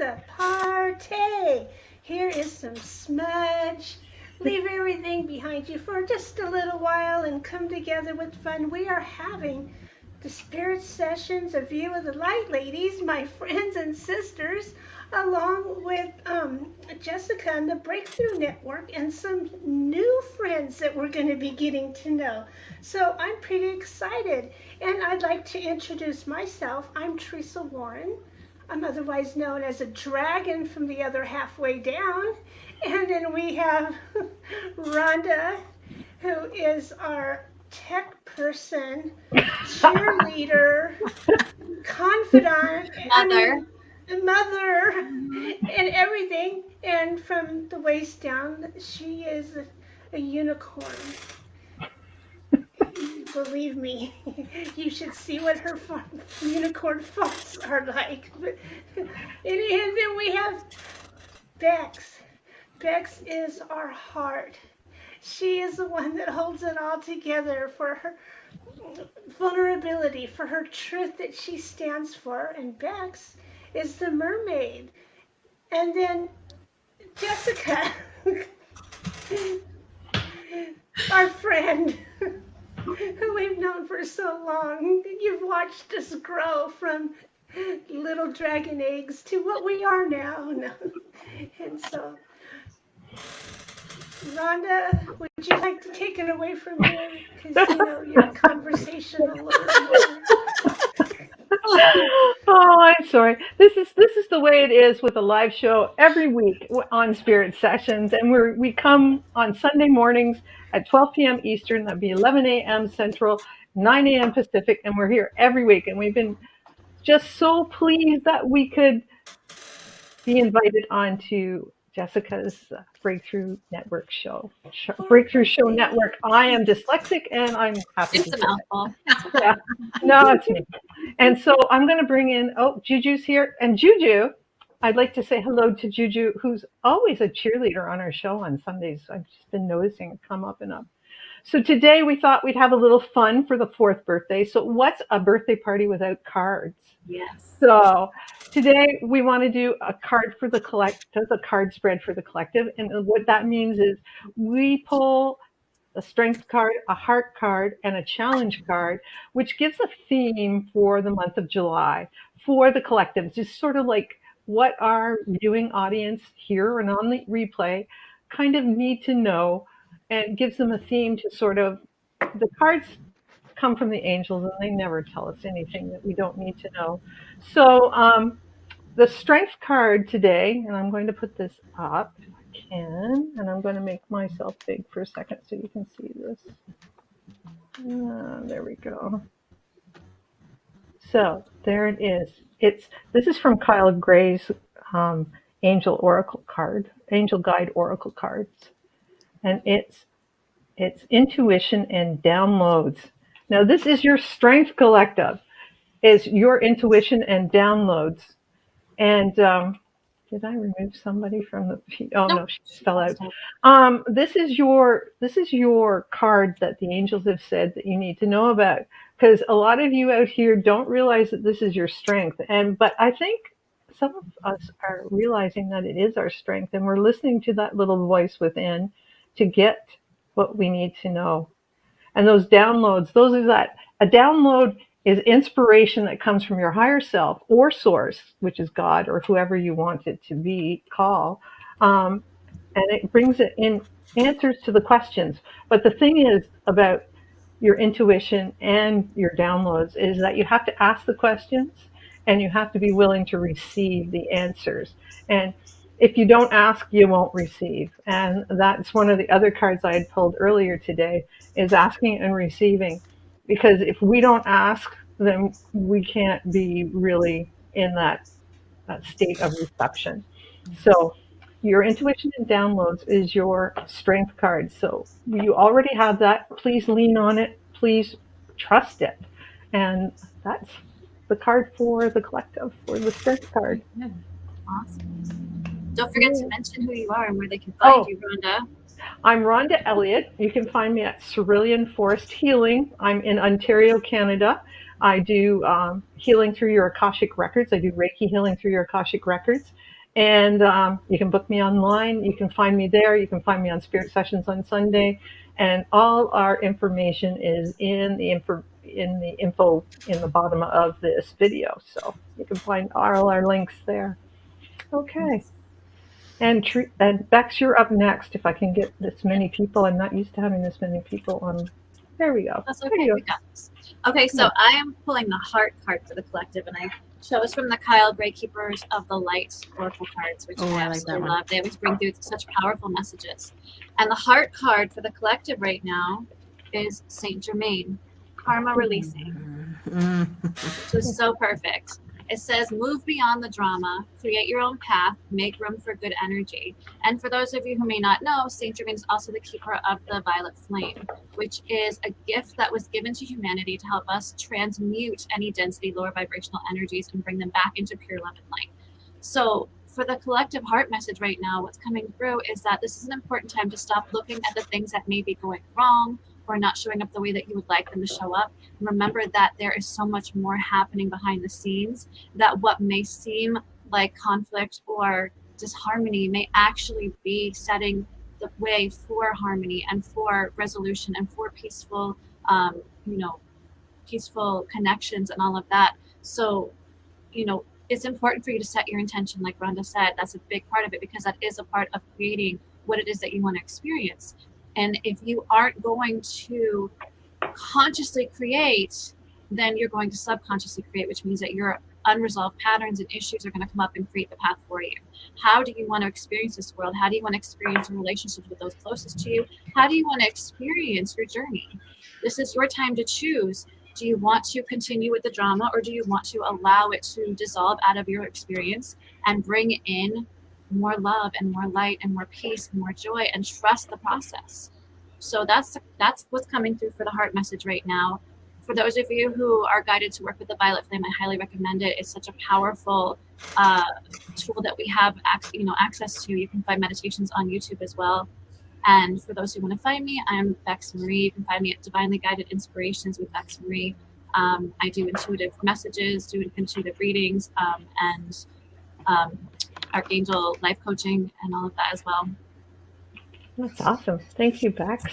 the party. Here is some smudge. Leave everything behind you for just a little while and come together with fun. We are having the spirit sessions, a view of the light ladies, my friends and sisters, along with Jessica and the Breakthrough Network, and some new friends that we're going to be getting to know. So I'm pretty excited, and I'd like to introduce myself. I'm Teresa Warren. I'm otherwise known as a dragon from the other halfway down. And then we have Rhonda, who is our tech person, cheerleader, confidant, mother, and everything. And from the waist down, she is a unicorn. Believe me, you should see what her unicorn fonts are like. And then we have Bex. Bex is our heart. She is the one that holds it all together for her vulnerability, for her truth that she stands for. And Bex is the mermaid. And then Jessica, our friend, who we've known for so long. You've watched us grow from little dragon eggs to what we are now. And so, Rhonda, would you like to take it away from here? Because, you're conversational a little more. Oh, I'm sorry. This is the way it is with a live show every week on Spirit Sessions, and we come on Sunday mornings at 12 p.m. Eastern. That'd be 11 a.m. Central, 9 a.m. Pacific, and we're here every week. And we've been just so pleased that we could be invited onto Jessica's Breakthrough Show Network. I am dyslexic, and I'm happy. It's a mouthful. Yeah, no, it's me. And so I'm going to bring in, Juju's here. And Juju, I'd like to say hello to Juju, who's always a cheerleader on our show on Sundays. I've just been noticing it come up and up. So today we thought we'd have a little fun for the 4th birthday. So what's a birthday party without cards? Yes. So today we want to do a card for the collective, a card spread for the collective. And what that means is we pull a strength card, a heart card, and a challenge card, which gives a theme for the month of July for the collective. Just sort of like what our viewing audience here and on the replay kind of need to know, and gives them a theme to sort of, the cards come from the angels and they never tell us anything that we don't need to know. So the strength card today, and I'm going to put this up if I can, and I'm going to make myself big for a second so you can see this. There we go. So there it is. This is from Kyle Gray's Angel Guide Oracle cards, and it's intuition and downloads. Now this is your strength collective, is your intuition and downloads. And did I remove somebody from the? Oh no, she just fell out. This is your card that the angels have said that you need to know about, because a lot of you out here don't realize that this is your strength. But I think some of us are realizing that it is our strength, and we're listening to that little voice within to get what we need to know. And those downloads, a download is inspiration that comes from your higher self or source, which is God or whoever you want it to be, and it brings it in answers to the questions. But the thing is about your intuition and your downloads is that you have to ask the questions and you have to be willing to receive the answers. And if you don't ask, you won't receive. And that's one of the other cards I had pulled earlier today, is asking and receiving. Because if we don't ask, then we can't be really in that state of reception. So your intuition and downloads is your strength card. So you already have that. Please lean on it. Please trust it. And that's the card for the collective, for the strength card. Awesome. Don't forget to mention who you are and where they can find you, Rhonda. I'm Rhonda Elliott. You can find me at Cerulean Forest Healing. I'm in Ontario, Canada. I do healing through your Akashic records. I do Reiki healing through your Akashic records. And you can book me online. You can find me there. You can find me on Spirit Sessions on Sunday. And all our information is in the info in the bottom of this video. So you can find all our links there. Okay. And Bex, you're up next. If I can get this many people, I'm not used to having this many people on. There we go. That's There okay. you We go. got this. Okay, Come so on. I am pulling the heart card for the collective, and I chose from the Kyle Gray Keepers of the Light Oracle cards, which Oh, I I like that absolutely one. love. They always bring through such powerful messages. And the heart card for the collective right now is Saint Germain, karma releasing, which is so perfect. It says, move beyond the drama, create your own path, make room for good energy. And for those of you who may not know, Saint Germain is also the keeper of the violet flame, which is a gift that was given to humanity to help us transmute any density, lower vibrational energies, and bring them back into pure love and light. So for the collective heart message right now, what's coming through is that this is an important time to stop looking at the things that may be going wrong or not showing up the way that you would like them to show up. And remember that there is so much more happening behind the scenes, that what may seem like conflict or disharmony may actually be setting the way for harmony and for resolution and for peaceful, peaceful connections and all of that. So, it's important for you to set your intention, like Rhonda said. That's a big part of it, because that is a part of creating what it is that you want to experience. And if you aren't going to consciously create, then you're going to subconsciously create, which means that your unresolved patterns and issues are going to come up and create the path for you. How do you want to experience this world? How do you want to experience your relationships with those closest to you? How do you want to experience your journey? This is your time to choose. Do you want to continue with the drama, or do you want to allow it to dissolve out of your experience and bring in more love and more light and more peace and more joy, and trust the process? So that's what's coming through for the heart message right now. For those of you who are guided to work with the violet flame, I highly recommend it. It's such a powerful tool that we have access to. You can find meditations on YouTube as well. And for those who want to find me, I'm Bex Marie. You can find me at Divinely Guided Inspirations with Bex Marie. I do intuitive messages, do intuitive readings, and Archangel life coaching and all of that as well. That's awesome. Thank you, Bex.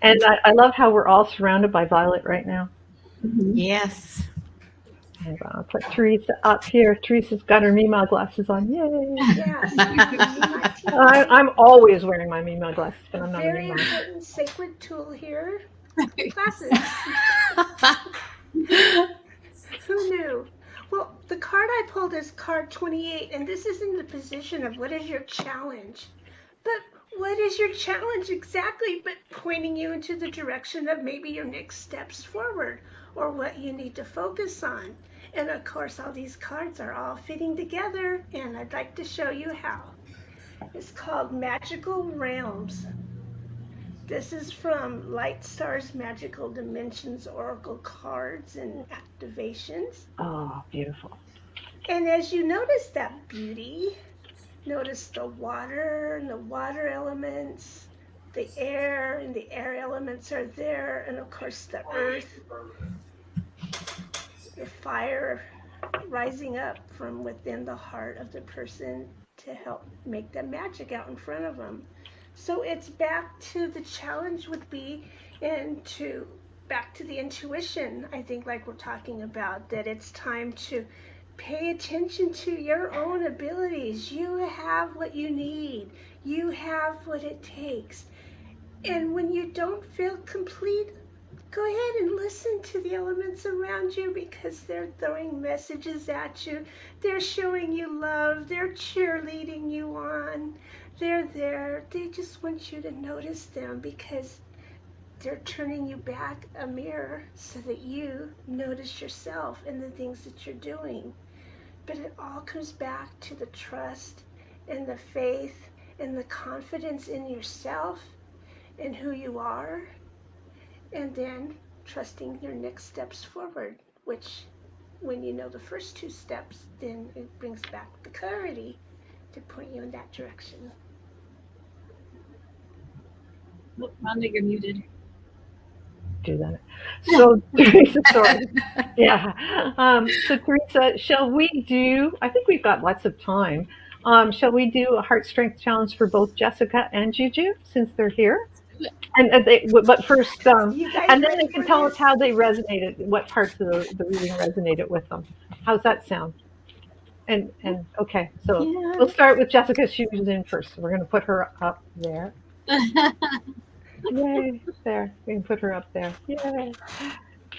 And I love how we're all surrounded by violet right now. Yes. And I'll put Teresa up here. Teresa's got her Mima glasses on. Yay! Yes. I'm always wearing my Mima glasses, but I'm not a Very Mima. important sacred tool here. Glasses. Who knew? Well, the card I pulled is card 28, and this is in the position of what is your challenge. But what is your challenge exactly but pointing you into the direction of maybe your next steps forward, or what you need to focus on? And of course, all these cards are all fitting together, and I'd like to show you how. It's called Magical Realms. This is from Light Stars Magical Dimensions Oracle cards and activations. Oh, beautiful. And as you notice that beauty, notice the water and the water elements, the air and the air elements are there, and of course the earth, the fire rising up from within the heart of the person to help make the magic out in front of them. So it's back to the challenge would be, and back to the intuition, I think, like we're talking about, that it's time to pay attention to your own abilities. You have what you need. You have what it takes. And when you don't feel complete, go ahead and listen to the elements around you, because they're throwing messages at you. They're showing you love. They're cheerleading you on. They're there. They just want you to notice them, because they're turning you back a mirror so that you notice yourself and the things that you're doing. But it all comes back to the trust and the faith and the confidence in yourself and who you are, and then trusting your next steps forward, which, when you know the first two steps, then it brings back the clarity to point you in that direction. Look, Rhonda, you're muted. Do that. So Teresa, sorry. Yeah. So Teresa, shall we do? I think we've got lots of time. Shall we do a heart strength challenge for both Jessica and Juju since they're here? Let's do it. But first, You guys and then ready they can for tell us this? how they resonated, what parts of the reading resonated with them. How's that sound? And okay, so Yeah. we'll start with Jessica. She was in first, so we're going to put her up there. Yay! There, we can put her up there. Yay!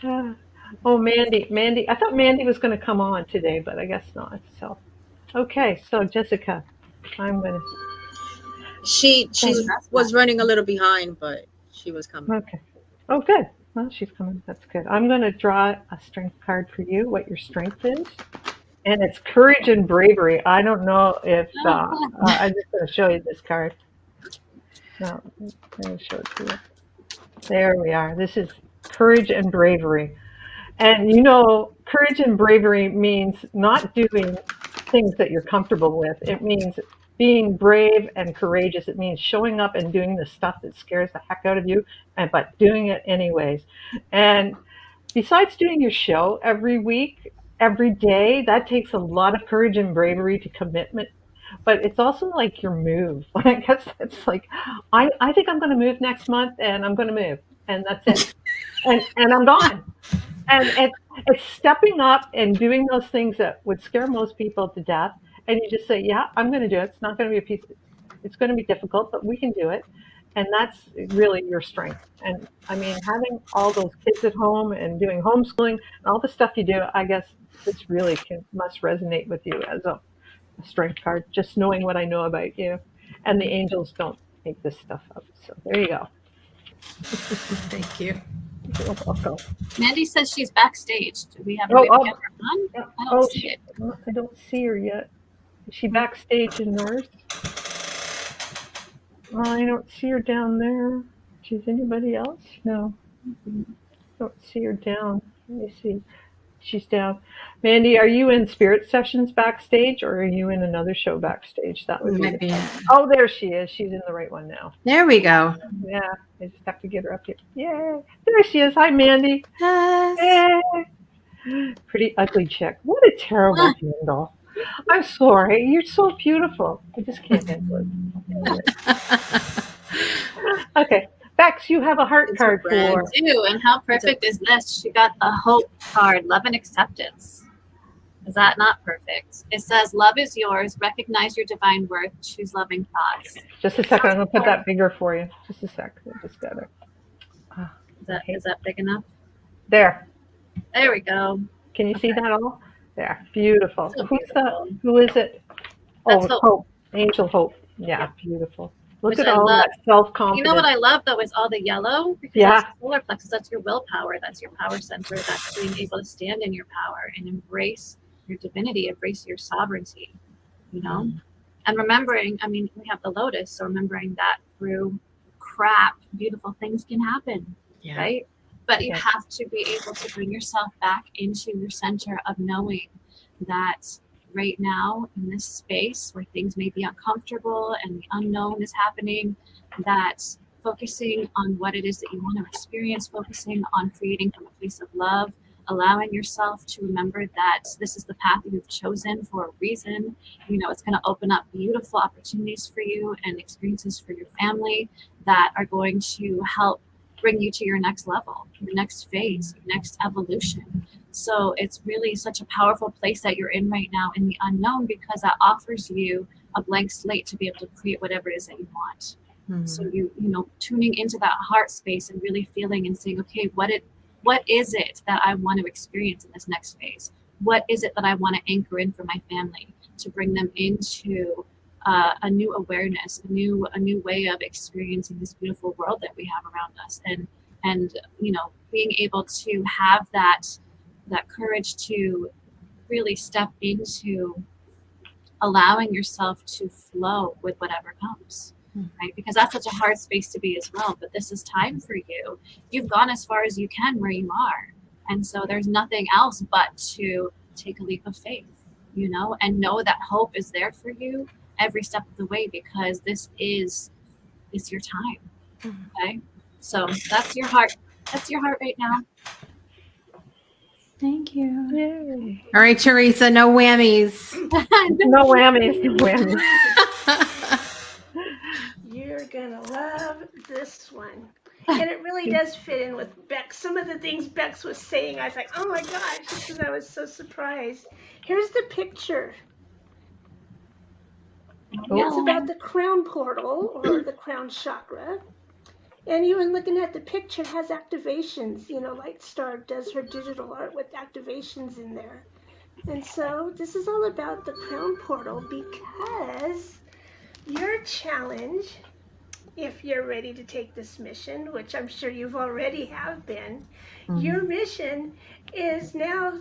Ah. Oh, Mandy. I thought Mandy was going to come on today, but I guess not. So okay, so Jessica, I'm going to. She's She dressed up. was running a little behind, but she was coming. Okay. Oh, good. Well, she's coming. That's good. I'm going to draw a strength card for you. What your strength is. And it's courage and bravery. I don't know if I'm just going to show you this card. No, I'm going to show it to you. There we are. This is courage and bravery. And courage and bravery means not doing things that you're comfortable with. It means being brave and courageous. It means showing up and doing the stuff that scares the heck out of you, but doing it anyways. And besides doing your show every week, every day, that takes a lot of courage and bravery to commitment. But it's also like your move. I guess it's like, I think I'm going to move next month and I'm going to move and that's it. And I'm gone. And it's stepping up and doing those things that would scare most people to death. And you just say, yeah, I'm going to do it. It's not going to be it's going to be difficult, but we can do it. And that's really your strength. And I mean, having all those kids at home and doing homeschooling and all the stuff you do, I guess this really must resonate with you as a strength card, just knowing what I know about you. And the angels don't make this stuff up. So there you go. Thank you. You're welcome. Mandy says she's backstage. Do we have a Oh, way to oh. get her on? Yeah. I don't see it. I don't see her yet. Is she backstage in North? I don't see her down there. Is anybody else? No. Don't see her down. Let me see. She's down. Mandy, are you in Spirit Sessions backstage or are you in another show backstage? That would be. Might be. Oh, there she is. She's in the right one now. There we go. Yeah, I just have to get her up here. Yay. There she is. Hi, Mandy. Yes. Yay. Pretty ugly chick. What a terrible handle. I'm sorry. You're so beautiful. I just can't handle it. Okay. Bex, you have a heart It's her card brand. for. Too, and how perfect is this? She got the hope card, love and acceptance. Is that not perfect? It says, love is yours. Recognize your divine worth. Choose loving thoughts. Just a second. I'm going to put that bigger for you. Just a sec. I just got it. Is that big enough? There. There we go. Can you see that all? There. Beautiful. So Who's beautiful. that? Who is it? That's Oh, Hope. Hope. Angel Hope. Yeah, beautiful. Look Which at I all love. that self-confidence. You know what I love though is all the yellow, because Yeah. that's your solar plexus, that's your willpower, that's your power center, that's being able to stand in your power and embrace your divinity, embrace your sovereignty, And remembering, I mean, we have the lotus, so remembering that through crap, beautiful things can happen, Yeah. right? But you Yeah. have to be able to bring yourself back into your center of knowing that right now in this space where things may be uncomfortable and the unknown is happening, that focusing on what it is that you want to experience, focusing on creating from a place of love, allowing yourself to remember that this is the path that you've chosen for a reason. It's going to open up beautiful opportunities for you and experiences for your family that are going to help bring you to your next level, your next phase, your next evolution. So it's really such a powerful place that you're in right now in the unknown, because that offers you a blank slate to be able to create whatever it is that you want. Mhm. So tuning into that heart space and really feeling and saying, okay, what is it that I want to experience in this next phase? What is it that I want to anchor in for my family to bring them into a new awareness, a new way of experiencing this beautiful world that we have around us, and being able to have that courage to really step into allowing yourself to flow with whatever comes, right? Because that's such a hard space to be as well. But this is time for you. You've gone as far as you can where you are, and so there's nothing else but to take a leap of faith, and know that hope is there for you every step of the way, because it's your time. Okay, so that's your heart right now. Thank you. Yay. All right, Teresa, no whammies. No whammies, no whammies. You're gonna love this one. And it really does fit in with Bex. Some of the things Bex was saying, I was like, oh my gosh, just because I was so surprised. Here's the picture. It's Oh, about the crown portal or the crown chakra. And even looking at the picture, it has activations. You know, Lightstar does her digital art with activations in there. And so this is all about the crown portal because your challenge, if you're ready to take this mission, which I'm sure you've already have been, your mission is now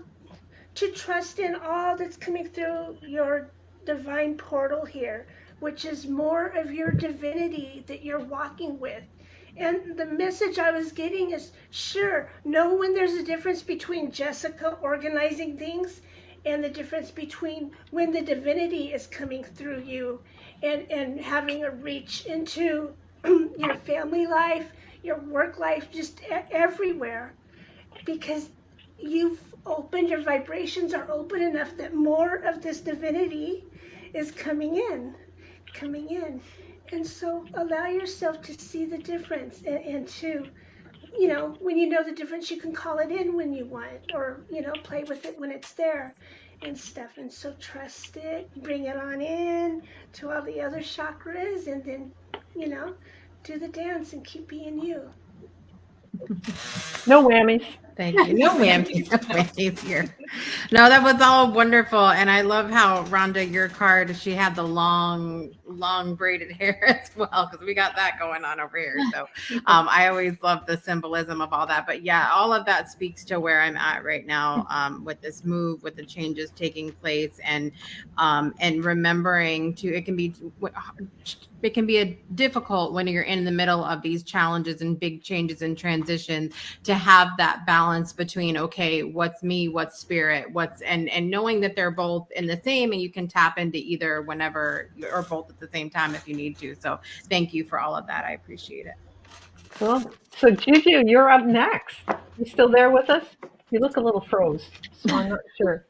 to trust in all that's coming through your divine portal here, which is more of your divinity that you're walking with. And the message I was getting is sure, know when there's a difference between Jessica organizing things and the difference between when the divinity is coming through you and having a reach into your family life, your work life, just everywhere because you've opened, your vibrations are open enough that more of this divinity is coming in. And so allow yourself to see the difference and to, you know, when you know the difference, you can call it in when you want or, you know, play with it when it's there and stuff. And so trust it, bring it on in to all the other chakras and then, you know, do the dance and keep being you. no whammies. Thank you. No whammies. No whammies here. No, that was all wonderful. And I love how Rhonda, your card, she had the long braided hair as well, because we got that going on over here. So I always love the symbolism of all that. But yeah, all of that speaks to where I'm at right now with this move, with the changes taking place, and remembering to, it can be a difficult when you're in the middle of these challenges and big changes and transitions to have that balance between, okay, what's me, what's spirit, and knowing that they're both in the same, and you can tap into either whenever or both at the same time if you need to. So thank you for all of that. I appreciate it. Cool. So Juju, you're up next. You still there with us? You look a little froze, so I'm not sure.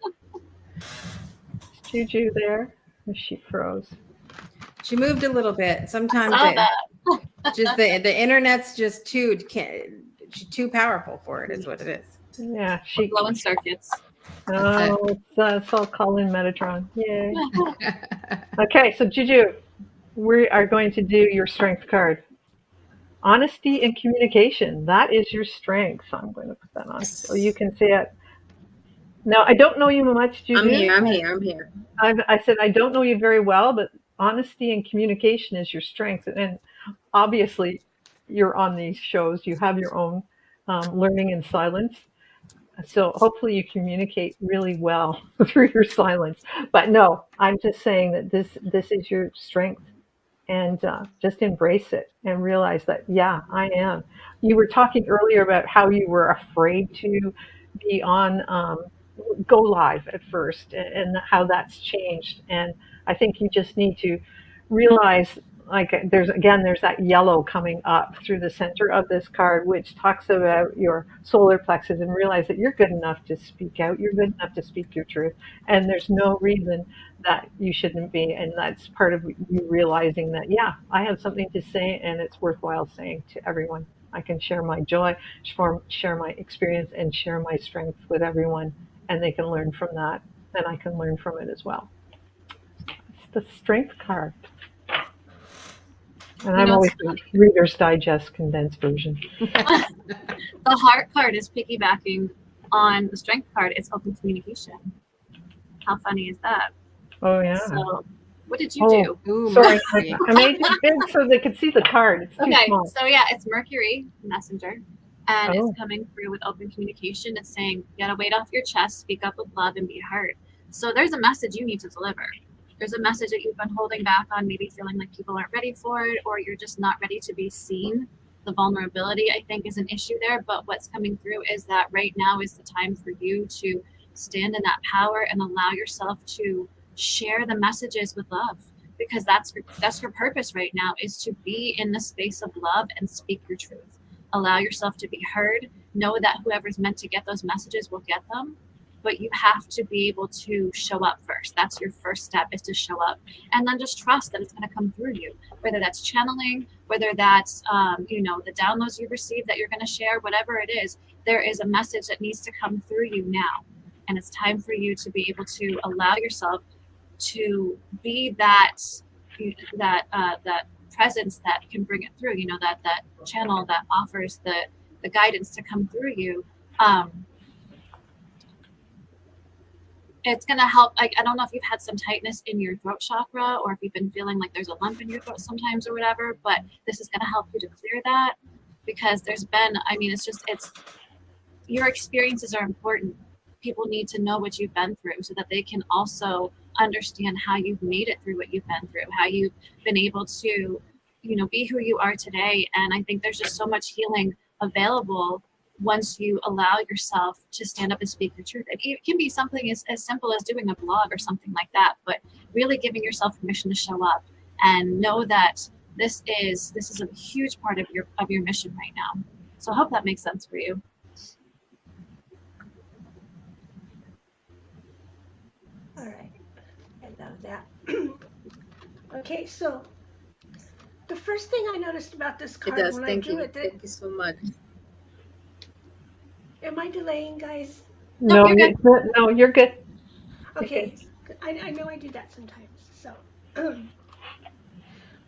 Is Juju there? Or she froze? She moved a little bit. Sometimes Saw that. just the internet's just too powerful for it, is what it is. Yeah, she. Blowing circuits. Oh, it's all calling Metatron. Yay. Okay, so Juju, we are going to do your strength card. Honesty and communication. That is your strength. So I'm going to put that on so you can see it. Now, I don't know you much, Juju. I'm here. I said I don't know you very well, but honesty and communication is your strength. And obviously, you're on these shows. You have your own learning in silence. So hopefully you communicate really well through your silence. But no, I'm just saying that this is your strength, and just embrace it and realize that, yeah, I am. You were talking earlier about how you were afraid to be on go live at first, and how that's changed. And I think you just need to realize, like, there's that yellow coming up through the center of this card, which talks about your solar plexus, and realize that you're good enough to speak out. You're good enough to speak your truth. And there's no reason that you shouldn't be. And that's part of you realizing that, yeah, I have something to say and it's worthwhile saying to everyone. I can share my joy, share my experience, and share my strength with everyone. And they can learn from that. And I can learn from it as well. It's the strength card. And I'm always the Reader's Digest condensed version. The heart card is piggybacking on the strength card. It's open communication. How funny is that? Oh, yeah. So, what did you do? Ooh, Sorry, Mercury. I made it big so they could see the card. It's too Okay, small. so yeah, it's Mercury messenger, and Oh. it's coming through with open communication. It's saying you gotta weight off your chest, speak up with love, and be heard. So there's a message you need to deliver. There's a message that you've been holding back on, maybe feeling like people aren't ready for it, or you're just not ready to be seen. The vulnerability, I think, is an issue there. But what's coming through is that right now is the time for you to stand in that power and allow yourself to share the messages with love, because that's your purpose right now, is to be in the space of love and speak your truth. Allow yourself to be heard know that whoever's meant to get those messages will get them, but you have to be able to show up first. That's your first step, is to show up, and then just trust that it's going to come through you, whether that's channeling, whether that's the downloads you receive that you're going to share, whatever it is. There is a message that needs to come through you now, and it's time for you to be able to allow yourself to be that presence that can bring it through, that channel that offers the guidance to come through you. It's going to help. I don't know if you've had some tightness in your throat chakra, or if you've been feeling like there's a lump in your throat sometimes or whatever, but this is going to help you to clear that, because there's been, it's your experiences are important. People need to know what you've been through so that they can also understand how you've made it through what you've been through, how you've been able to, be who you are today. And I think there's just so much healing available once you allow yourself to stand up and speak your truth. It can be something as simple as doing a blog or something like that, but really giving yourself permission to show up and know that this is a huge part of your mission right now. So I hope that makes sense for you. All right. I love that. Okay, so the first thing I noticed about this It card does. when I Thank drew you. it, Thank you so much. am I delaying, guys? No, you're good. No, you're good. Okay, I know I do that sometimes. So,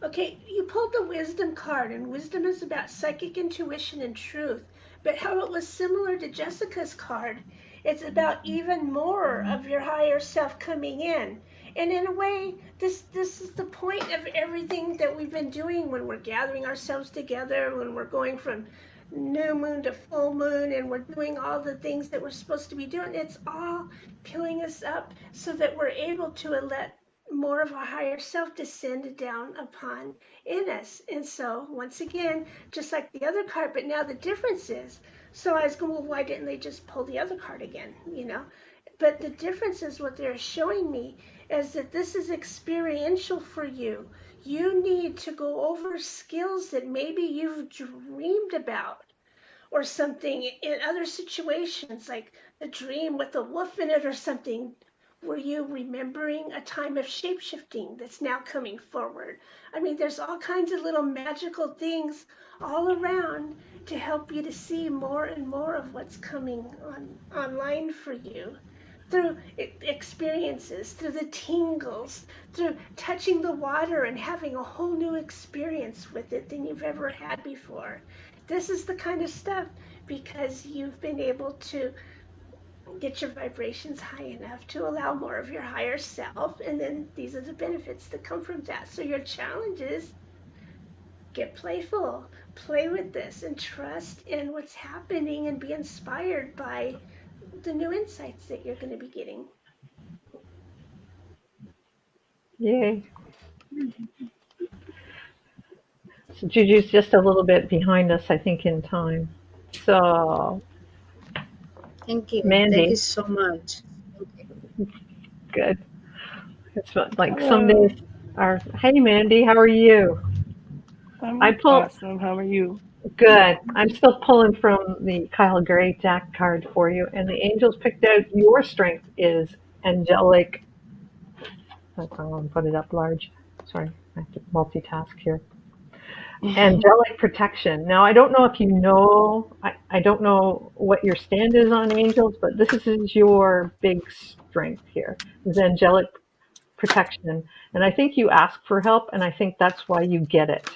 okay, you pulled the wisdom card, and wisdom is about psychic intuition and truth. But how it was similar to Jessica's card, it's about even more of your higher self coming in. And in a way, this is the point of everything that we've been doing when we're gathering ourselves together, when we're going from new moon to full moon, and we're doing all the things that we're supposed to be doing. It's all filling us up so that we're able to let more of our higher self descend down upon in us. And so, once again, just like the other card, but now the difference is, so I was going, well, why didn't they just pull the other card again? But the difference is what they're showing me is that this is experiential for you. You need to go over skills that maybe you've dreamed about or something in other situations, like the dream with the wolf in it or something. Were you remembering a time of shapeshifting that's now coming forward? I mean, there's all kinds of little magical things all around to help you to see more and more of what's coming online for you through experiences, through the tingles, through touching the water and having a whole new experience with it than you've ever had before. This is the kind of stuff because you've been able to get your vibrations high enough to allow more of your higher self, and then these are the benefits that come from that. So your challenge is get playful, play with this, and trust in what's happening and be inspired by the new insights that you're going to be getting. Yay. So Juju's just a little bit behind us, I think, in time. So, Thank you. Thank you Mandy, so much. good. It's like some days Hello, are, hey, Mandy, how are you? I I'm pull, awesome. How are you? good. I'm still pulling from the Kyle Gray deck card for you, and the angels picked out your strength is angelic. I'll put it up large. Sorry, I have to multitask here. Angelic protection. Now, I don't know if you know, I don't know what your stand is on angels, but this is your big strength here, is angelic protection. And I think you ask for help, and I think that's why you get it.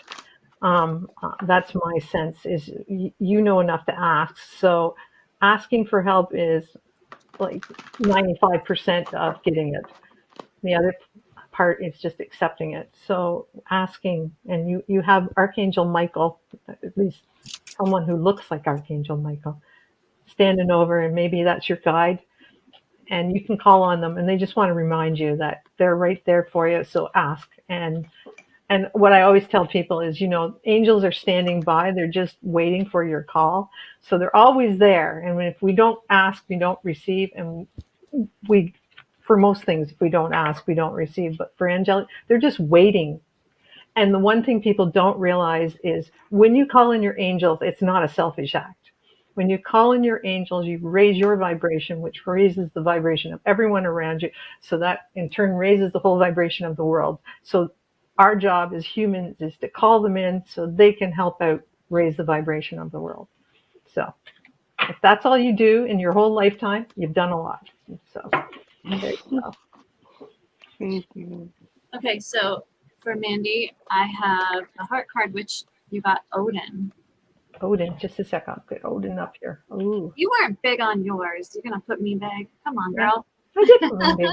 That's my sense, is you know enough to ask. So asking for help is like 95% of getting it. The other part is just accepting it. So asking, and you have Archangel Michael, at least someone who looks like Archangel Michael, standing over, and maybe that's your guide. And you can call on them, and they just want to remind you that they're right there for you. So ask. And what I always tell people is, angels are standing by. They're just waiting for your call. So they're always there. And if we don't ask, we don't receive. And we, for most things, if we don't ask, we don't receive. But for angelic, they're just waiting. And the one thing people don't realize is when you call in your angels, it's not a selfish act. When you call in your angels, you raise your vibration, which raises the vibration of everyone around you. So that in turn raises the whole vibration of the world. So our job as humans is to call them in so they can help out raise the vibration of the world. So if that's all you do in your whole lifetime, you've done a lot. So there you go. Thank you. Okay, so for Mandy, I have the heart card, which you got Odin. Odin, just a sec. I'll get Odin up here. Ooh. You weren't big on yours. You're gonna put me big. Come on, Yeah. girl. I did put him big.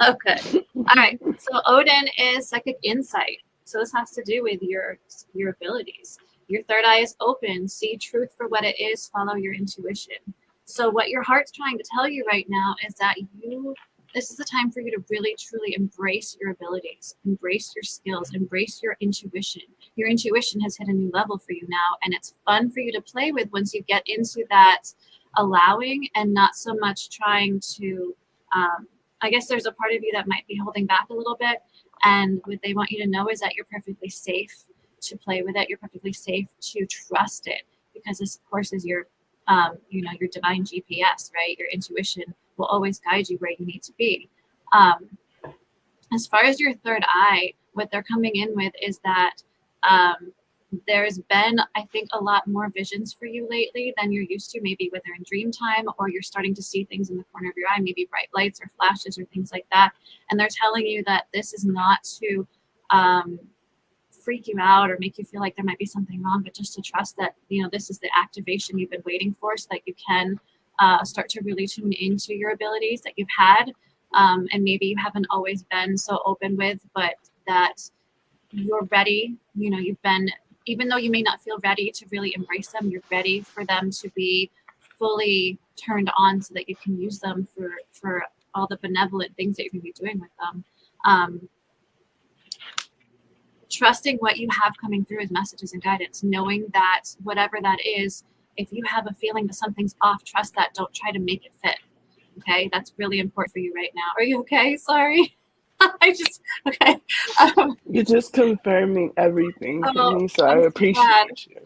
Okay. All right. So Odin is psychic insight. So this has to do with your abilities. Your third eye is open. See truth for what it is. Follow your intuition. So what your heart's trying to tell you right now is that this is the time for you to really truly embrace your abilities, embrace your skills, embrace your intuition. Your intuition has hit a new level for you now, and it's fun for you to play with once you get into that allowing and not so much trying to I guess there's a part of you that might be holding back a little bit. And what they want you to know is that you're perfectly safe to play with it. You're perfectly safe to trust it, because this, of course, is your, your divine GPS, right? Your intuition will always guide you where you need to be. As far as your third eye, what they're coming in with is that there's been, I think, a lot more visions for you lately than you're used to, maybe whether in dream time or you're starting to see things in the corner of your eye, maybe bright lights or flashes or things like that. And they're telling you that this is not to freak you out or make you feel like there might be something wrong, but just to trust that, this is the activation you've been waiting for, so that you can start to really tune into your abilities that you've had. And maybe you haven't always been so open with, but that you're ready. You've been, even though you may not feel ready to really embrace them, you're ready for them to be fully turned on so that you can use them for all the benevolent things that you're going to be doing with them. Trusting what you have coming through as messages and guidance, knowing that whatever that is, if you have a feeling that something's off, trust that. Don't try to make it fit. Okay, that's really important for you right now. Are you okay? Sorry. Okay. You're just confirming everything for me, so I appreciate you.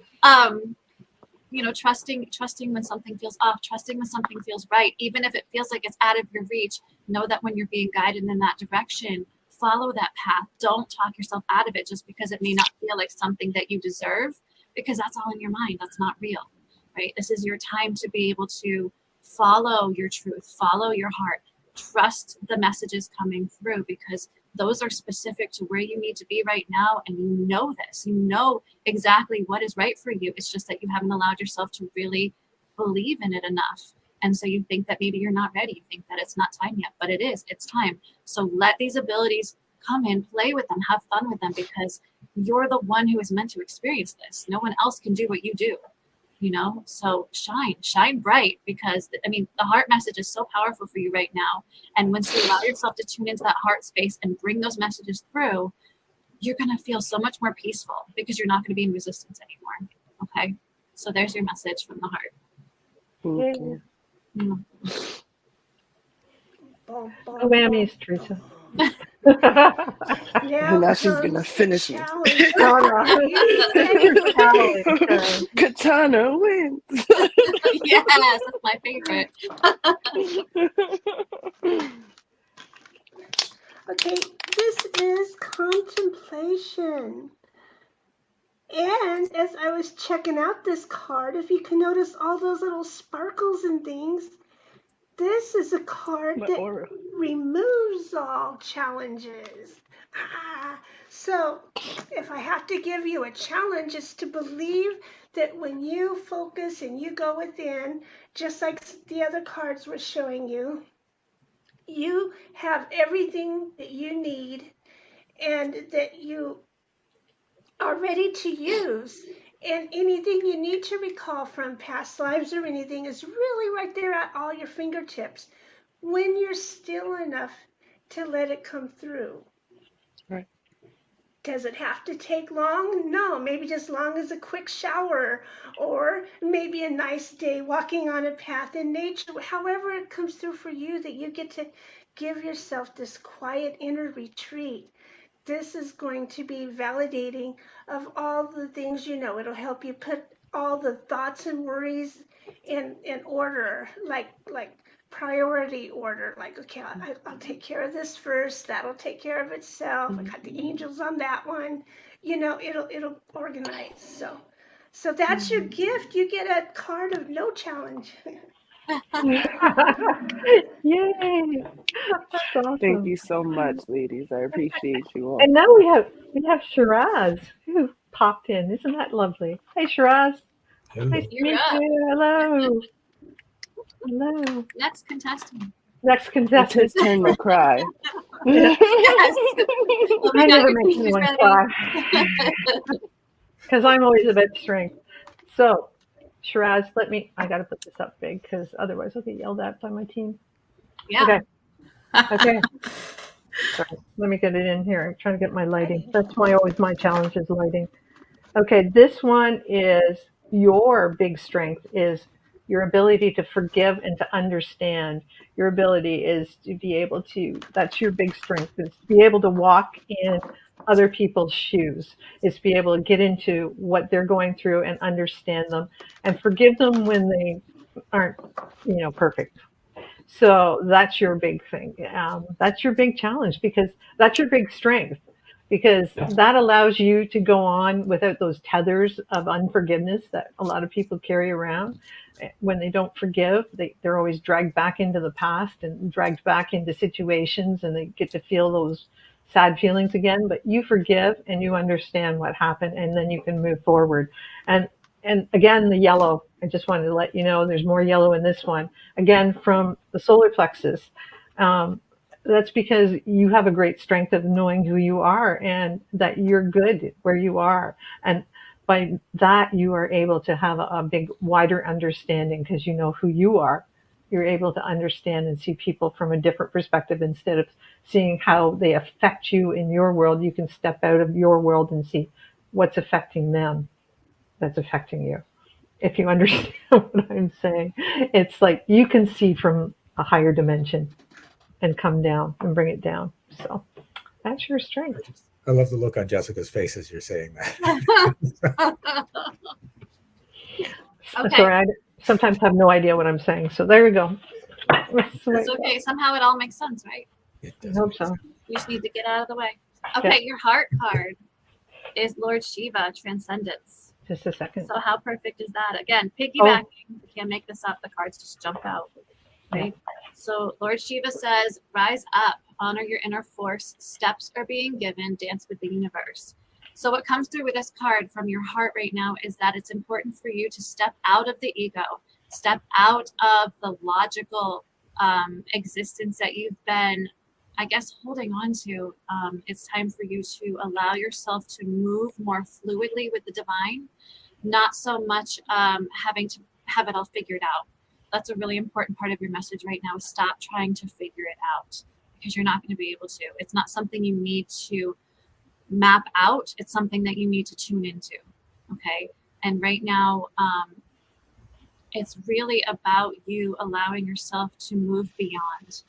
Trusting when something feels off, trusting when something feels right, even if it feels like it's out of your reach. Know that when you're being guided in that direction, follow that path. Don't talk yourself out of it just because it may not feel like something that you deserve, because that's all in your mind. That's not real, right? This is your time to be able to follow your truth, follow your heart, trust the messages coming through, because those are specific to where you need to be right now. And you know this, you know exactly what is right for you. It's just that you haven't allowed yourself to really believe in it enough. And so you think that maybe you're not ready. You think that it's not time yet, but it is. It's time. So let these abilities come in, play with them, have fun with them, because you're the one who is meant to experience this. No one else can do what you do. So shine bright, because the heart message is so powerful for you right now. And once you allow yourself to tune into that heart space and bring those messages through, you're going to feel so much more peaceful, because you're not going to be in resistance anymore. Okay. So there's your message from the heart. Thank you. Boom, boom, No whammies, Teresa. Now she's gonna finish me. Katana wins. Yes, that's my favorite. Okay, this is contemplation. And as I was checking out this card, if you can notice all those little sparkles and things, this is a card that removes all challenges. So if I have to give you a challenge, it's to believe that when you focus and you go within, just like the other cards were showing you, you have everything that you need and that you are ready to use. And anything you need to recall from past lives or anything is really right there at all your fingertips when you're still enough to let it come through. Right. Does it have to take long? No, maybe just long as a quick shower, or maybe a nice day walking on a path in nature. However it comes through for you, that you get to give yourself this quiet inner retreat. This is going to be validating of all the things you know. It'll help you put all the thoughts and worries in order, like priority order. Like, okay, I'll take care of this first. That'll take care of itself. I got the angels on that one. You know, it'll organize. So that's your gift. You get a card of no challenge. Yay! That's Thank awesome. you so much, ladies. I appreciate you all. And now we have Shiraz who popped in. Isn't that lovely? Hey Shiraz, nice Hello. to You're meet up. you. Hello. Hello. Next contestant. Next It's his contestant. turn to cry. Yeah, Yes. Let me I know never your make tissues anyone ready. cry because I'm always about strength. So, Shiraz, I got to put this up big because otherwise I'll get yelled at by my team. Yeah. Okay. Okay. Sorry. Let me get it in here. I'm trying to get my lighting. That's always my challenge is lighting. Okay. This one is your big strength is your ability to forgive and to understand. Your ability is to be able to, that's your big strength, is to be able to walk in other people's shoes, is to be able to get into what they're going through and understand them and forgive them when they aren't, perfect. So that's your big thing. That's your big challenge because that's your big strength because that allows you to go on without those tethers of unforgiveness that a lot of people carry around. When they don't forgive, they're always dragged back into the past and dragged back into situations and they get to feel those sad feelings again. But you forgive and you understand what happened and then you can move forward. And and again, the yellow, I just wanted to let you know there's more yellow in this one. Again, from the solar plexus. Um, that's because you have a great strength of knowing who you are and that you're good where you are. And by that, you are able to have a big, wider understanding because you know who you are. You're able to understand and see people from a different perspective instead of seeing how they affect you in your world. You can step out of your world and see what's affecting them that's affecting you. If you understand what I'm saying, it's like you can see from a higher dimension and come down and bring it down. So that's your strength. I love the look on Jessica's face as you're saying that. Okay. Sorry, I sometimes have no idea what I'm saying. So there we go. It's okay. Somehow it all makes sense, right? I hope so. You just need to get out of the way. Okay, your heart card is Lord Shiva, Transcendence. Just a second. So how perfect is that? Again, piggybacking. You can't make this up. The cards just jump out. Right? So Lord Shiva says, rise up, honor your inner force. Steps are being given. Dance with the universe. So what comes through with this card from your heart right now is that it's important for you to step out of the ego, step out of the logical existence that you've been, I guess, holding on to. It's time for you to allow yourself to move more fluidly with the divine, not so much having to have it all figured out. That's a really important part of your message right now is stop trying to figure it out because you're not going to be able to. It's not something you need to map out. It's something that you need to tune into. Okay. And right now, it's really about you allowing yourself to move beyond,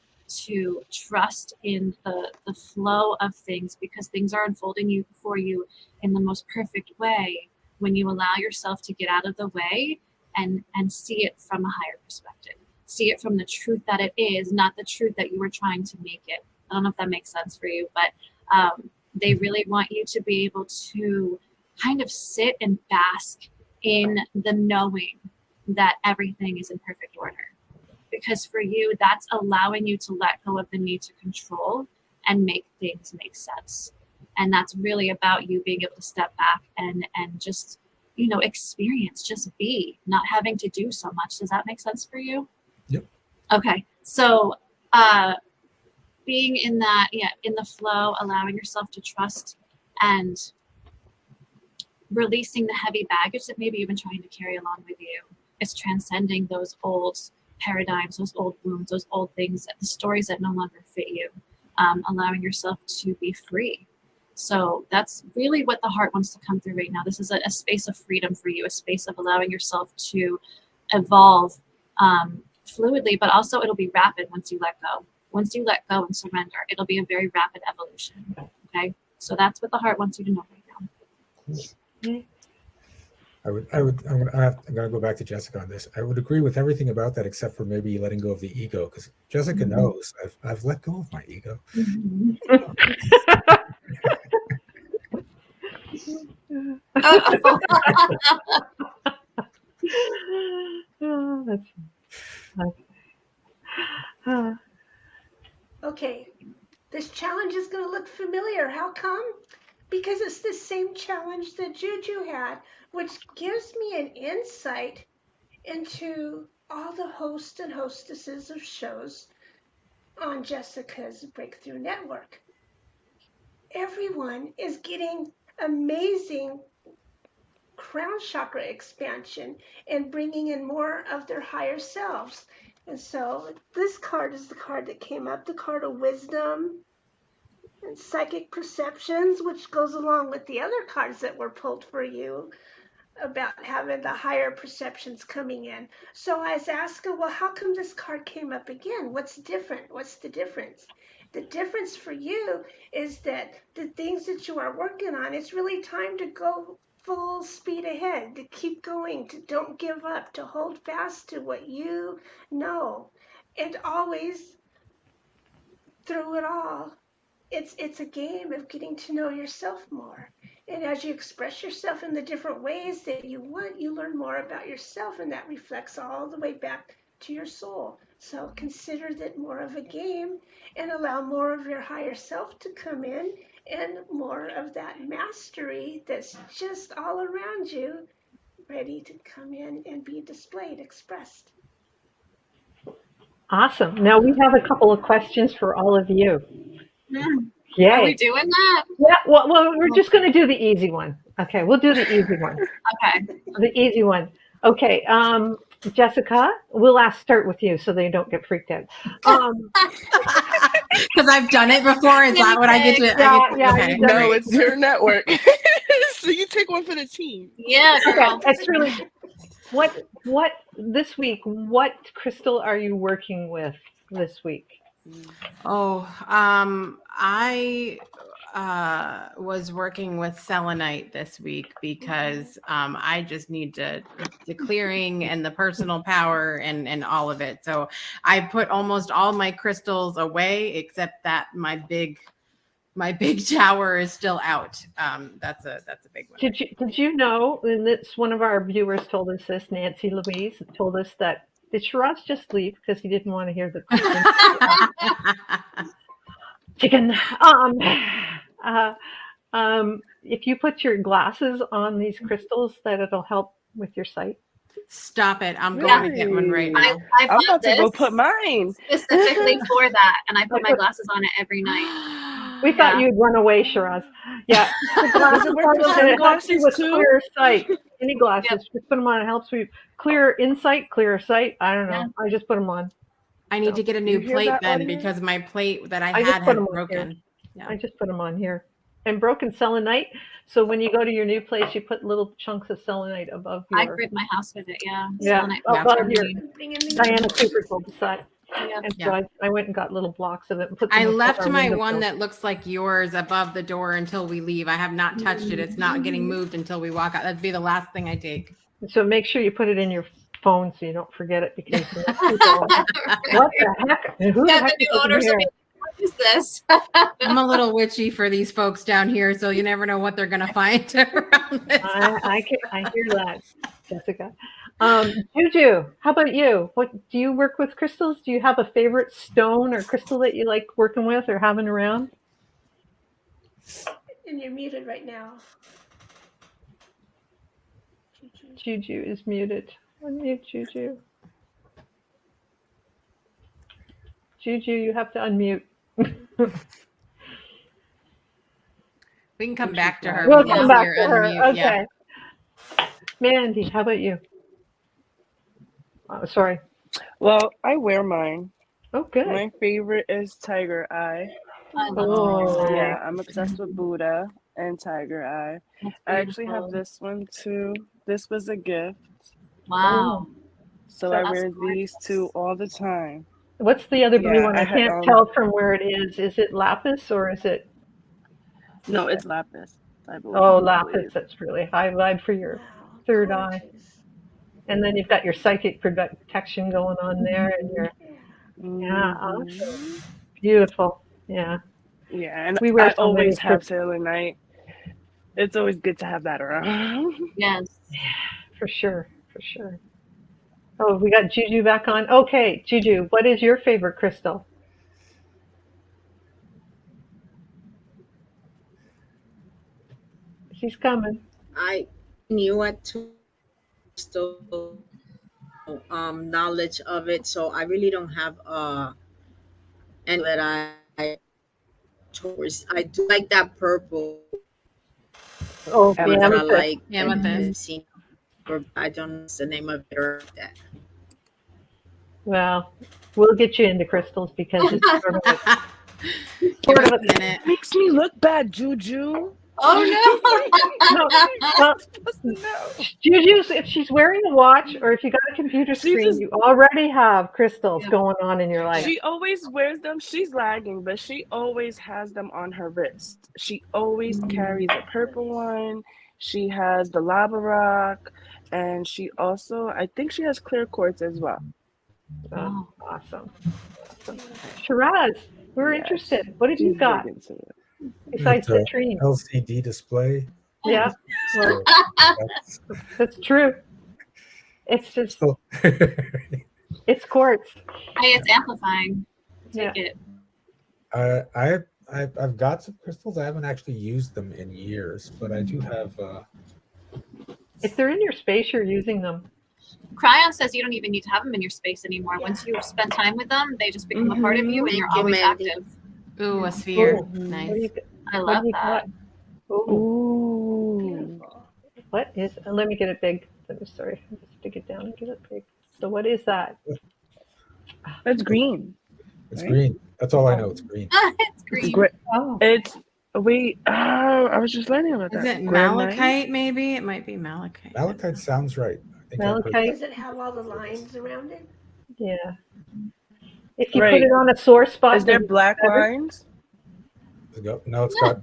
to trust in the flow of things because things are unfolding for you in the most perfect way when you allow yourself to get out of the way and see it from a higher perspective. See it from the truth that it is, not the truth that you were trying to make it. I don't know if that makes sense for you, but they really want you to be able to kind of sit and bask in the knowing that everything is in perfect order. Because for you, that's allowing you to let go of the need to control and make things make sense. And that's really about you being able to step back and just, experience, just be, not having to do so much. Does that make sense for you? Yep. Okay. So being in that, in the flow, allowing yourself to trust and releasing the heavy baggage that maybe you've been trying to carry along with you. It's transcending those old paradigms, those old wounds, those old things, the stories that no longer fit you, allowing yourself to be free. So that's really what the heart wants to come through right now. This is a space of freedom for you, a space of allowing yourself to evolve fluidly, but also it'll be rapid once you let go. Once you let go and surrender, it'll be a very rapid evolution. Okay, so that's what the heart wants you to know right now. I'm gonna go back to Jessica on this. I would agree with everything about that, except for maybe letting go of the ego, because Jessica knows I've let go of my ego. Oh, that's Okay, this challenge is going to look familiar. How come? Because it's the same challenge that Juju had, which gives me an insight into all the hosts and hostesses of shows on Jessica's Breakthrough Network. Everyone is getting amazing crown chakra expansion and bringing in more of their higher selves. And so this card is the card that came up, the card of wisdom and psychic perceptions, which goes along with the other cards that were pulled for you about having the higher perceptions coming in. So I was asking, well, how come this card came up again? What's different? What's the difference? The difference for you is that the things that you are working on, it's really time to go full speed ahead, to keep going, to don't give up, to hold fast to what you know. And always through it all, it's a game of getting to know yourself more. And as you express yourself in the different ways that you want, you learn more about yourself, and that reflects all the way back to your soul. So consider that more of a game and allow more of your higher self to come in and more of that mastery that's just all around you, ready to come in and be displayed, expressed. awesome. Now we have a couple of questions for all of you. Are we Yay. doing that? Yeah, well, we're just going to do the easy one. Okay, we'll do the easy one. Okay. The easy one. Okay, Jessica, we'll start with you so they don't get freaked out. Because I've done it before. Is that what I get to? Okay. No, it's your network. So you take one for the team. Yeah, girl. Okay, that's really what this week, what crystal are you working with this week? Oh, I was working with selenite this week because I just need the clearing and the personal power and all of it. So I put almost all my crystals away except that my big tower is still out. That's a big one. Did you know? And it's one of our viewers told us this. Nancy Louise told us that. Did Shiraz just leave because he didn't want to hear the question? Chicken. If you put your glasses on these crystals, that it'll help with your sight. Stop it! I'm going to get one right now. I I'm bought about to this go put mine specifically for that, and I put my glasses on it every night. We thought you'd run away, Shiraz. Yeah. Does it work for sunglasses with too? clear sight. Any glasses, just put them on. It helps with clear insight, clear sight. I don't know. Yeah. I just put them on. I need to get a new You hear plate that, then audience? because my plate that I I just had put had 'em on broken. Yeah. I just put them on here. And broken selenite. So when you go to your new place, you put little chunks of selenite above your. I grid my house with it. Yeah. Yeah, Selenite above for your. me. Diana Cooper told us that. Yeah. And so I went and got little blocks of it and put them I above left our my window one sill. that looks like yours above the door until we leave. I have not touched it. It's not getting moved until we walk out. That'd be the last thing I take. So make sure you put it in your phone so you don't forget it because people, what the heck? And who the Yeah, heck the is new over owners will here? be like, what is this? I'm a little witchy for these folks down here, so you never know what they're gonna find around this house. I hear that, Jessica. Juju, how about you? What do you work with crystals? Do you have a favorite stone or crystal that you like working with or having around? And you're muted right now. Juju is muted. Unmute Juju. Juju, you have to unmute. We can come back to her. We'll when come you back hear to her. unmute, Okay. yeah. Mandy, how about you? Oh, sorry. Well, I wear mine. Oh, good. My favorite is Tiger Eye. I love Oh. it. Yeah, I'm obsessed with Buddha and Tiger Eye. That's I actually have beautiful. this one too. This was a gift. Wow. So That's I wear gorgeous. these two all the time. What's the other blue Yeah, one? I I had, can't tell from where it is. Is it lapis or is it? No, it's lapis. I believe. Oh, lapis. That's really high vibe for your third eye. Gorgeous. And then you've got your psychic protection going on there, and your Yeah. yeah, awesome, Hmm. beautiful. Yeah, Yeah, and we wear I so many always have crystals Sailor Night. It's always good to have that around. Yes. for sure, for sure. Oh, we got Juju back on. Okay, Juju, what is your favorite crystal? She's coming. I knew at still knowledge of it, so I really don't have any that I towards. I do like that purple Oh, the one that I Amethyst. amethyst. like and Amethyst. I've seen, but I don't know what's the name of it or that. Well, we'll get you into crystals because it's Give sort us of a minute. Makes me look bad, Juju. no, well, Supposed to know. Juju's, if she's wearing a watch or if you got a computer She screen, just you already have crystals Yeah. going on in your life. she always wears them. She's lagging, but she always has them on her wrist. She always carries a purple one. She has the lava rock, and she also, I think she has clear quartz as well. Oh, Oh. awesome. Awesome. Shiraz, we're Yes, interested. What have you she's big got into it. besides It's a citrine? LCD display. Yeah, well, So that's that's true. It's just, still. it's quartz. Hey, it's amplifying. Yeah. Take it. I've got some crystals. I haven't actually used them in years, but I do have. If they're in your space, you're using them. Cryon says you don't even need to have them in your space anymore. Yeah. Once you spend time with them, they just become a part of you, and Thank you're you, always Mandy. active. Ooh, a sphere. Ooh, what do Nice. you, I what love do you that. got? Ooh, Ooh, what is? Let me get it big. Sorry, just stick it down and get it big. So what is that? that's green, It's right? green. That's all I know. It's green. It's green. Great. Oh, It's wait. Oh, I was just learning about Is that. it Granite? malachite? Maybe it might be malachite. Malachite sounds right. I think I've heard malachite. Does it have all the lines around it? Yeah. If you put Right. it on a sore spot, Is there does it black better? lines? No, it's got.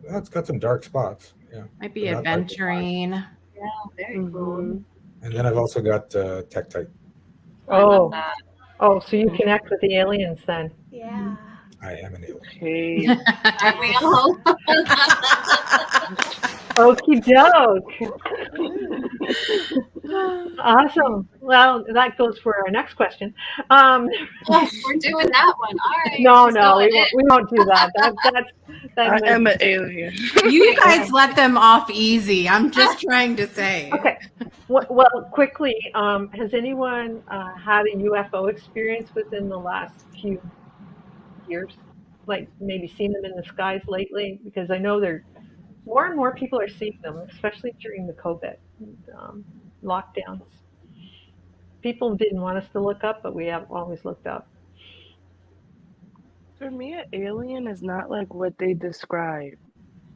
Well, it's got some dark spots. Yeah. Might be But not like the line. aventurine. Yeah, very cool. Mhm. And then I've also got tektite. I love Oh, that. oh, so you connect with the aliens then? Yeah. I am an alien. Okay. Aren't we all? Okie doke. Awesome. Well, that goes for our next question. Oh, we're doing that one. All right. No, she's no, going we won't do that. I That am an alien. You guys let them off easy. I'm just trying to say. okay. Well, quickly, has anyone had a UFO experience within the last few years? Like maybe seen them in the skies lately? Because I know they're more and more people are seeing them, especially during the COVID lockdowns. People didn't want us to look up, but we have always looked up. For me, an alien is not like what they describe.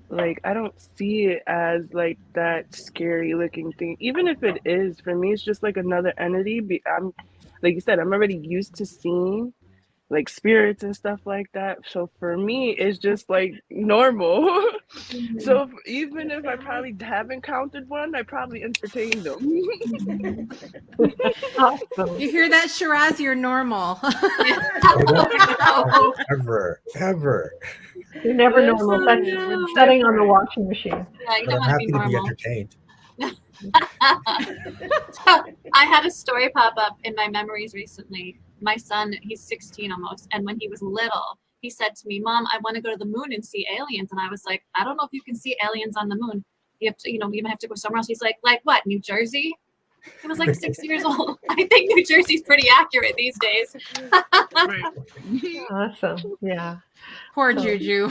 Like, I don't see it as like that scary looking thing. Even if it is, for me, it's just like another entity. I'm, like you said, I'm already used to seeing like spirits and stuff like that. So for me, it's just like normal. So even if I probably have encountered one, I probably entertained them. Awesome. You hear that, Shiraz? You're normal. Ever. You're never normal. That's It's setting on the different. washing machine. Yeah, you But don't I'm want to be happy to be normal. entertained. I had a story pop up in my memories recently. My son, he's 16 almost, and when he was little, he said to me, "Mom, I want to go to the moon and see aliens." And I was like, "I don't know if you can see aliens on the moon. You have to, you might have to go somewhere else." He's like what, New Jersey? He was like 6 years old. I think New Jersey's pretty accurate these days. Right. Awesome. Yeah. Poor So- Juju.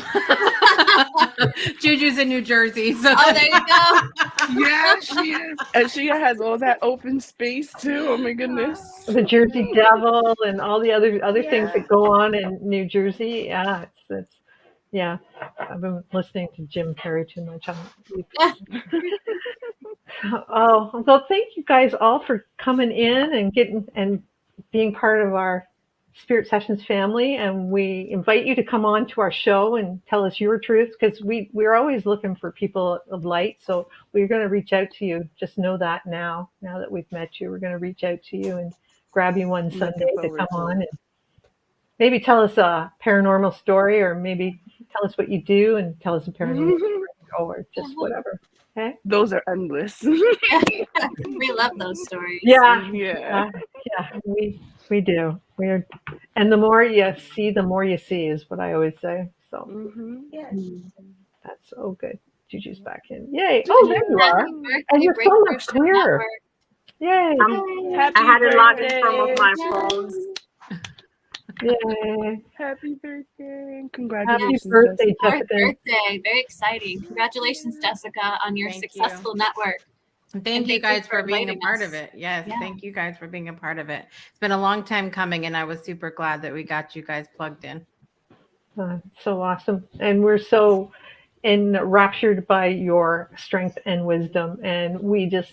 Juju's in New Jersey. So Oh, there you go. Yeah, she is. And she has all that open space too. Oh my goodness. The Jersey Devil and all the other things Yeah. that go on in New Jersey. Yeah, it's yeah. I've been listening to Jim Carrey too much. Oh, well, thank you guys all for coming in and being part of our Spirit Sessions family, and we invite you to come on to our show and tell us your truth, because we're always looking for people of light. So we're going to reach out to you. Just know that now that we've met you, we're going to reach out to you and grab you one Looking Sunday to forward come to on it. and maybe tell us a paranormal story, or maybe tell us what you do and tell us a paranormal story, or just whatever. Okay. Those are endless. We love those stories. Yeah, Yeah. we do. And the more you see, the more you see, is what I always say. So Mm-hmm. Yes. that's so good. Juju's back in. Yay! Oh, there you are. Happy And birthday, you're so much Breakthrough clearer. Network. Yay! I Happy had to log in from off birthday. my phone. Yay! Happy birthday. Happy Congratulations, birthday, Jessica. Fourth Jessica. birthday. Very exciting. Congratulations, Jessica, on your Thank you. successful network. And thank And you guys for being a inviting part us. of it. Yes, Yeah. thank you guys for being a part of it. It's been a long time coming, and I was super glad that we got you guys plugged in. So awesome. And we're so enraptured by your strength and wisdom. And we just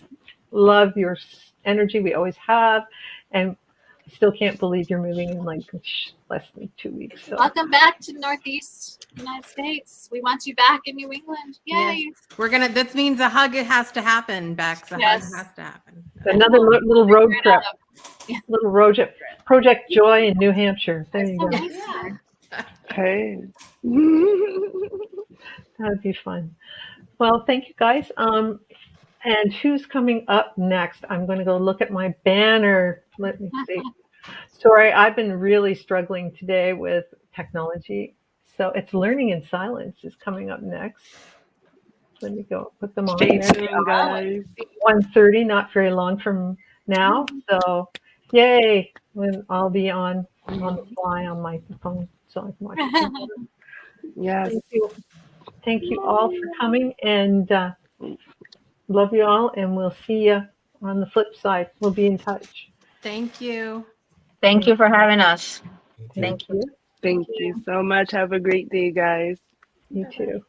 love your energy. We always have. And I still can't believe you're moving in like less than 2 weeks. So Welcome back to Northeast United States. We want you back in New England. Yay. Yes. We're gonna. This means a hug. It has to happen, Bex. A Yes. hug has to happen. another little road Figure it trip. out. Yeah. Little road trip. Project Joy in New Hampshire. There you go. Yeah. Hey. That'd be fun. Well, thank you guys. And who's coming up next? I'm going to go look at my banner. Let me see. Sorry, I've been really struggling today with technology. So it's Learning in Silence is coming up next. Let me go put them on Stay there. tuned, guys. 1:30, not very long from now. So yay. When I'll be on the fly on my phone so I can watch it. Yes. Thank you. Thank you all for coming, and love you all, and we'll see you on the flip side. We'll be in touch. Thank you. Thank you for having us. Thank you. Thank you. Thank you so much. Have a great day, guys. You too.